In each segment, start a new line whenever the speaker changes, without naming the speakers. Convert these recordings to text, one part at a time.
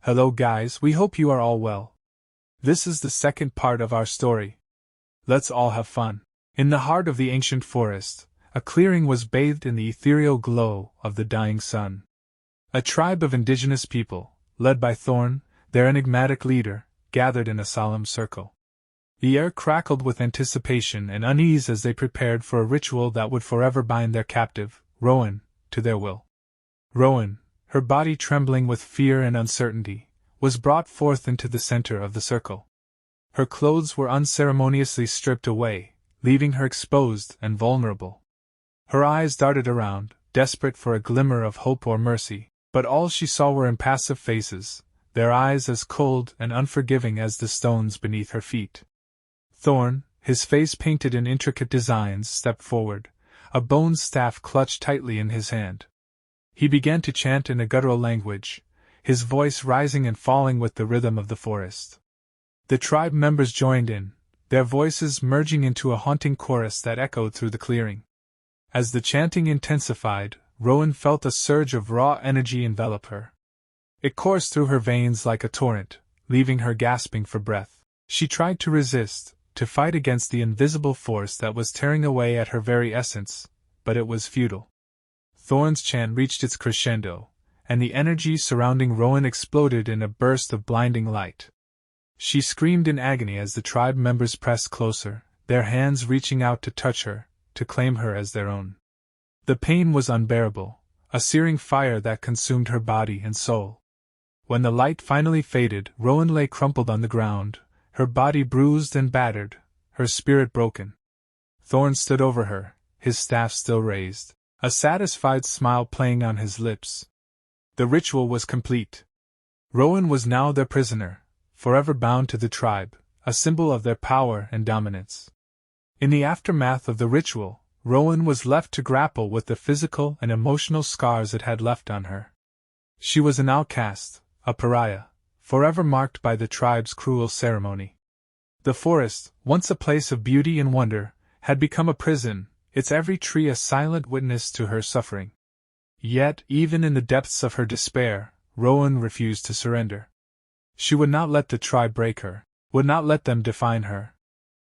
Hello guys, we hope you are all well. This is the second part of our story. Let's all have fun. In the heart of the ancient forest, a clearing was bathed in the ethereal glow of the dying sun. A tribe of indigenous people, led by Thorn, their enigmatic leader, gathered in a solemn circle. The air crackled with anticipation and unease as they prepared for a ritual that would forever bind their captive, Rowan, to their will. Rowan, her body trembling with fear and uncertainty, was brought forth into the center of the circle. Her clothes were unceremoniously stripped away, leaving her exposed and vulnerable. Her eyes darted around, desperate for a glimmer of hope or mercy, but all she saw were impassive faces, their eyes as cold and unforgiving as the stones beneath her feet. Thorn, his face painted in intricate designs, stepped forward, a bone staff clutched tightly in his hand. He began to chant in a guttural language, his voice rising and falling with the rhythm of the forest. The tribe members joined in, their voices merging into a haunting chorus that echoed through the clearing. As the chanting intensified, Rowan felt a surge of raw energy envelop her. It coursed through her veins like a torrent, leaving her gasping for breath. She tried to resist, to fight against the invisible force that was tearing away at her very essence, but it was futile. Thorn's chant reached its crescendo, and the energy surrounding Rowan exploded in a burst of blinding light. She screamed in agony as the tribe members pressed closer, their hands reaching out to touch her, to claim her as their own. The pain was unbearable, a searing fire that consumed her body and soul. When the light finally faded, Rowan lay crumpled on the ground, her body bruised and battered, her spirit broken. Thorn stood over her, his staff still raised, a satisfied smile playing on his lips. The ritual was complete. Rowan was now their prisoner, forever bound to the tribe, a symbol of their power and dominance. In the aftermath of the ritual, Rowan was left to grapple with the physical and emotional scars it had left on her. She was an outcast, a pariah, forever marked by the tribe's cruel ceremony. The forest, once a place of beauty and wonder, had become a prison, its every tree a silent witness to her suffering. Yet, even in the depths of her despair, Rowan refused to surrender. She would not let the tribe break her, would not let them define her.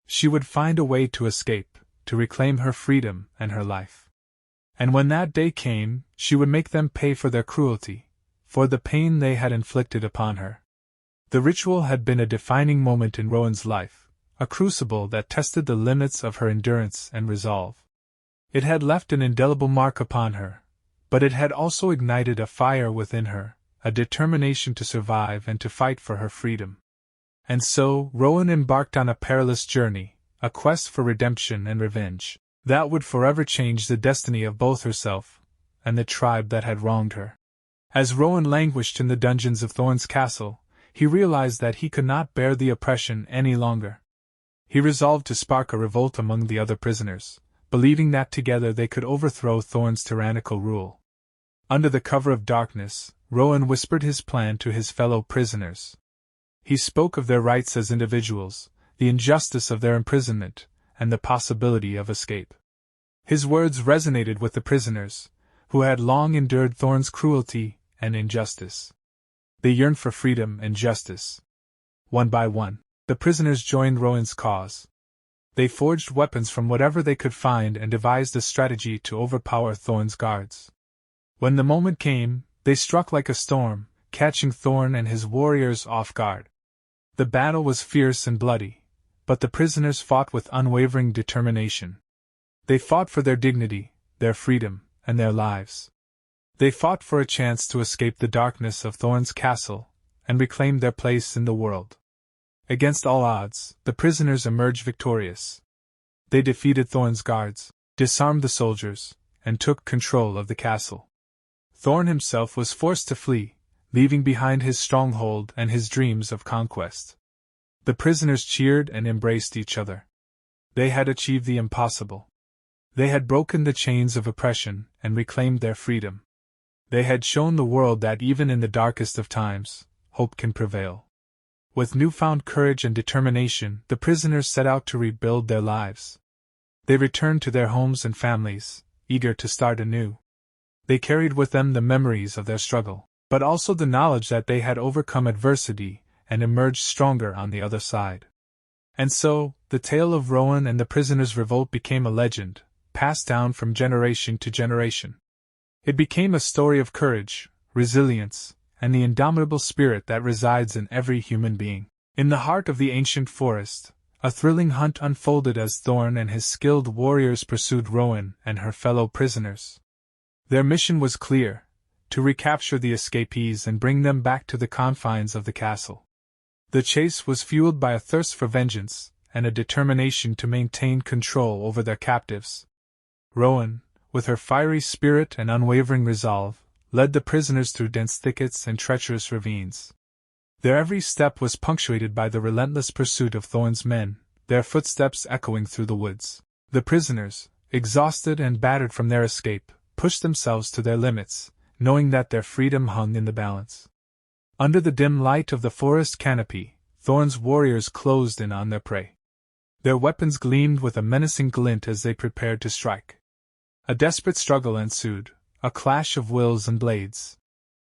She would find a way to escape, to reclaim her freedom and her life. And when that day came, she would make them pay for their cruelty, for the pain they had inflicted upon her. The ritual had been a defining moment in Rowan's life, a crucible that tested the limits of her endurance and resolve. It had left an indelible mark upon her, but it had also ignited a fire within her, a determination to survive and to fight for her freedom. And so, Rowan embarked on a perilous journey, a quest for redemption and revenge, that would forever change the destiny of both herself and the tribe that had wronged her. As Rowan languished in the dungeons of Thorn's castle, he realized that he could not bear the oppression any longer. He resolved to spark a revolt among the other prisoners, believing that together they could overthrow Thorn's tyrannical rule. Under the cover of darkness, Rowan whispered his plan to his fellow prisoners. He spoke of their rights as individuals, the injustice of their imprisonment, and the possibility of escape. His words resonated with the prisoners, who had long endured Thorn's cruelty and injustice. They yearned for freedom and justice. One by one, the prisoners joined Rowan's cause. They forged weapons from whatever they could find and devised a strategy to overpower Thorn's guards. When the moment came, they struck like a storm, catching Thorn and his warriors off guard. The battle was fierce and bloody, but the prisoners fought with unwavering determination. They fought for their dignity, their freedom, and their lives. They fought for a chance to escape the darkness of Thorn's castle and reclaim their place in the world. Against all odds, the prisoners emerged victorious. They defeated Thorn's guards, disarmed the soldiers, and took control of the castle. Thorn himself was forced to flee, leaving behind his stronghold and his dreams of conquest. The prisoners cheered and embraced each other. They had achieved the impossible. They had broken the chains of oppression and reclaimed their freedom. They had shown the world that even in the darkest of times, hope can prevail. With newfound courage and determination, the prisoners set out to rebuild their lives. They returned to their homes and families, eager to start anew. They carried with them the memories of their struggle, but also the knowledge that they had overcome adversity and emerged stronger on the other side. And so, the tale of Rowan and the prisoners' revolt became a legend, passed down from generation to generation. It became a story of courage, resilience, and the indomitable spirit that resides in every human being. In the heart of the ancient forest, a thrilling hunt unfolded as Thorn and his skilled warriors pursued Rowan and her fellow prisoners. Their mission was clear: to recapture the escapees and bring them back to the confines of the castle. The chase was fueled by a thirst for vengeance and a determination to maintain control over their captives. Rowan, with her fiery spirit and unwavering resolve, led the prisoners through dense thickets and treacherous ravines. Their every step was punctuated by the relentless pursuit of Thorn's men, their footsteps echoing through the woods. The prisoners, exhausted and battered from their escape, pushed themselves to their limits, knowing that their freedom hung in the balance. Under the dim light of the forest canopy, Thorn's warriors closed in on their prey. Their weapons gleamed with a menacing glint as they prepared to strike. A desperate struggle ensued, a clash of wills and blades.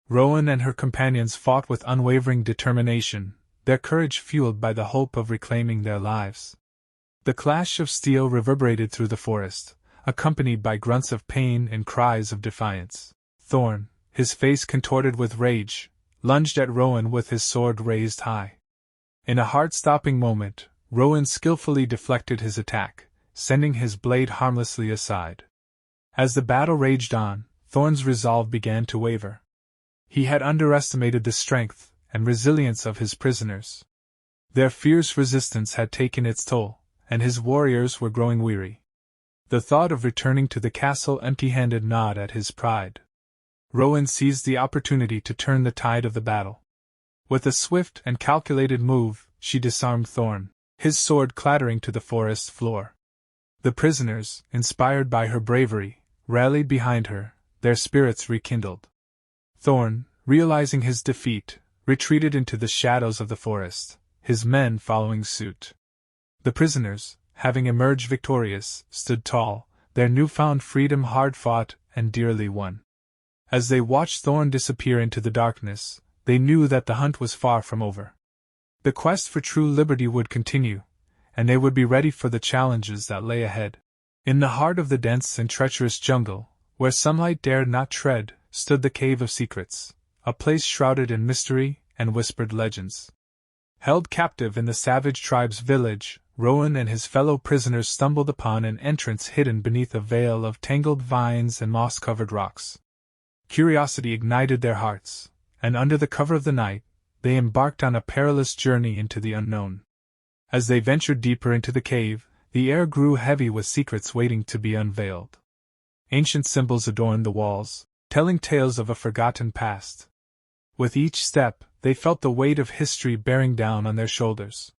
Rowan and her companions fought with unwavering determination, their courage fueled by the hope of reclaiming their lives. The clash of steel reverberated through the forest, accompanied by grunts of pain and cries of defiance. Thorn, his face contorted with rage, lunged at Rowan with his sword raised high. In a heart-stopping moment, Rowan skillfully deflected his attack, sending his blade harmlessly aside. As the battle raged on, Thorn's resolve began to waver. He had underestimated the strength and resilience of his prisoners. Their fierce resistance had taken its toll, and his warriors were growing weary. The thought of returning to the castle empty-handed gnawed at his pride. Rowan seized the opportunity to turn the tide of the battle. With a swift and calculated move, she disarmed Thorn, his sword clattering to the forest floor. The prisoners, inspired by her bravery, rallied behind her, their spirits rekindled. Thorn, realizing his defeat, retreated into the shadows of the forest, his men following suit. The prisoners, having emerged victorious, stood tall, their newfound freedom hard-fought and dearly won. As they watched Thorn disappear into the darkness, they knew that the hunt was far from over. The quest for true liberty would continue, and they would be ready for the challenges that lay ahead. In the heart of the dense and treacherous jungle, where sunlight dared not tread, stood the Cave of Secrets, a place shrouded in mystery and whispered legends. Held captive in the savage tribe's village, Rowan and his fellow prisoners stumbled upon an entrance hidden beneath a veil of tangled vines and moss-covered rocks. Curiosity ignited their hearts, and under the cover of the night, they embarked on a perilous journey into the unknown. As they ventured deeper into the cave, the air grew heavy with secrets waiting to be unveiled. Ancient symbols adorned the walls, telling tales of a forgotten past. With each step, they felt the weight of history bearing down on their shoulders.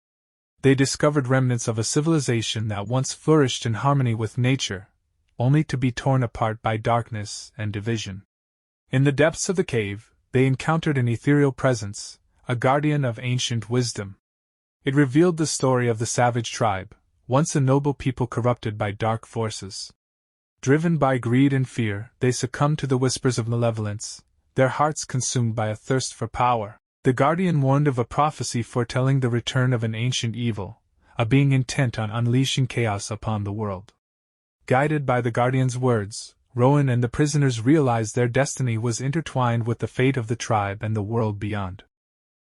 They discovered remnants of a civilization that once flourished in harmony with nature, only to be torn apart by darkness and division. In the depths of the cave, they encountered an ethereal presence, a guardian of ancient wisdom. It revealed the story of the savage tribe, once a noble people corrupted by dark forces. Driven by greed and fear, they succumbed to the whispers of malevolence, their hearts consumed by a thirst for power. The guardian warned of a prophecy foretelling the return of an ancient evil, a being intent on unleashing chaos upon the world. Guided by the guardian's words, Rowan and the prisoners realized their destiny was intertwined with the fate of the tribe and the world beyond.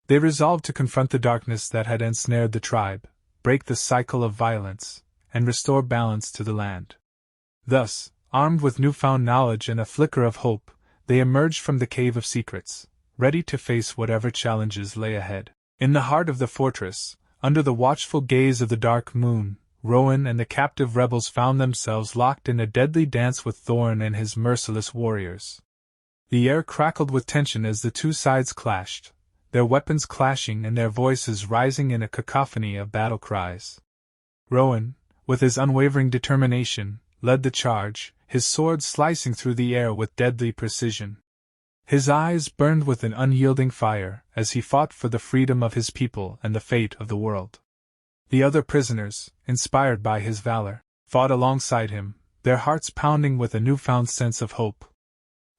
They resolved to confront the darkness that had ensnared the tribe, break the cycle of violence, and restore balance to the land. Thus, armed with newfound knowledge and a flicker of hope, they emerged from the Cave of Secrets, ready to face whatever challenges lay ahead. In the heart of the fortress, under the watchful gaze of the dark moon, Rowan and the captive rebels found themselves locked in a deadly dance with Thorn and his merciless warriors. The air crackled with tension as the two sides clashed, their weapons clashing and their voices rising in a cacophony of battle cries. Rowan, with his unwavering determination, led the charge, his sword slicing through the air with deadly precision. His eyes burned with an unyielding fire as he fought for the freedom of his people and the fate of the world. The other prisoners, inspired by his valor, fought alongside him, their hearts pounding with a newfound sense of hope.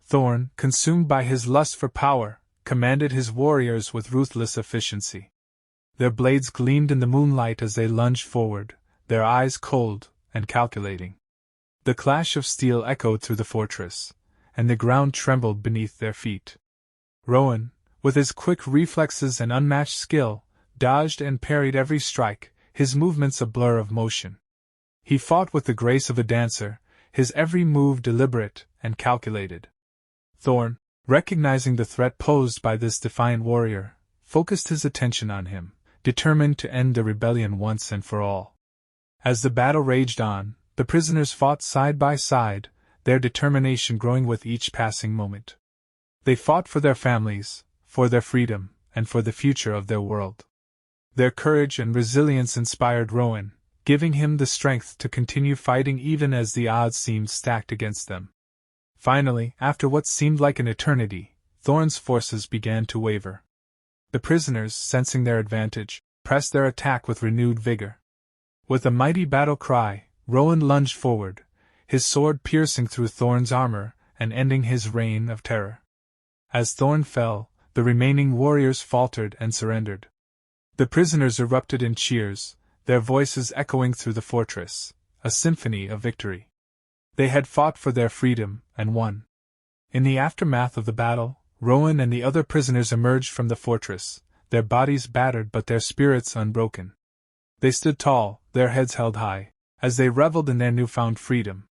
Thorn, consumed by his lust for power, commanded his warriors with ruthless efficiency. Their blades gleamed in the moonlight as they lunged forward, their eyes cold and calculating. The clash of steel echoed through the fortress, and the ground trembled beneath their feet. Rowan, with his quick reflexes and unmatched skill, dodged and parried every strike, his movements a blur of motion. He fought with the grace of a dancer, his every move deliberate and calculated. Thorn, recognizing the threat posed by this defiant warrior, focused his attention on him, determined to end the rebellion once and for all. As the battle raged on, the prisoners fought side by side, their determination growing with each passing moment. They fought for their families, for their freedom, and for the future of their world. Their courage and resilience inspired Rowan, giving him the strength to continue fighting even as the odds seemed stacked against them. Finally, after what seemed like an eternity, Thorn's forces began to waver. The prisoners, sensing their advantage, pressed their attack with renewed vigor. With a mighty battle cry, Rowan lunged forward, his sword piercing through Thorn's armor and ending his reign of terror. As Thorn fell, the remaining warriors faltered and surrendered. The prisoners erupted in cheers, their voices echoing through the fortress, a symphony of victory. They had fought for their freedom and won. In the aftermath of the battle, Rowan and the other prisoners emerged from the fortress, their bodies battered but their spirits unbroken. They stood tall, their heads held high, as they reveled in their newfound freedom.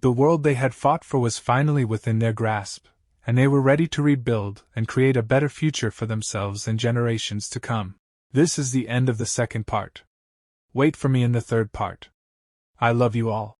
The world they had fought for was finally within their grasp, and they were ready to rebuild and create a better future for themselves and generations to come. This is the end of the second part. Wait for me in the third part. I love you all.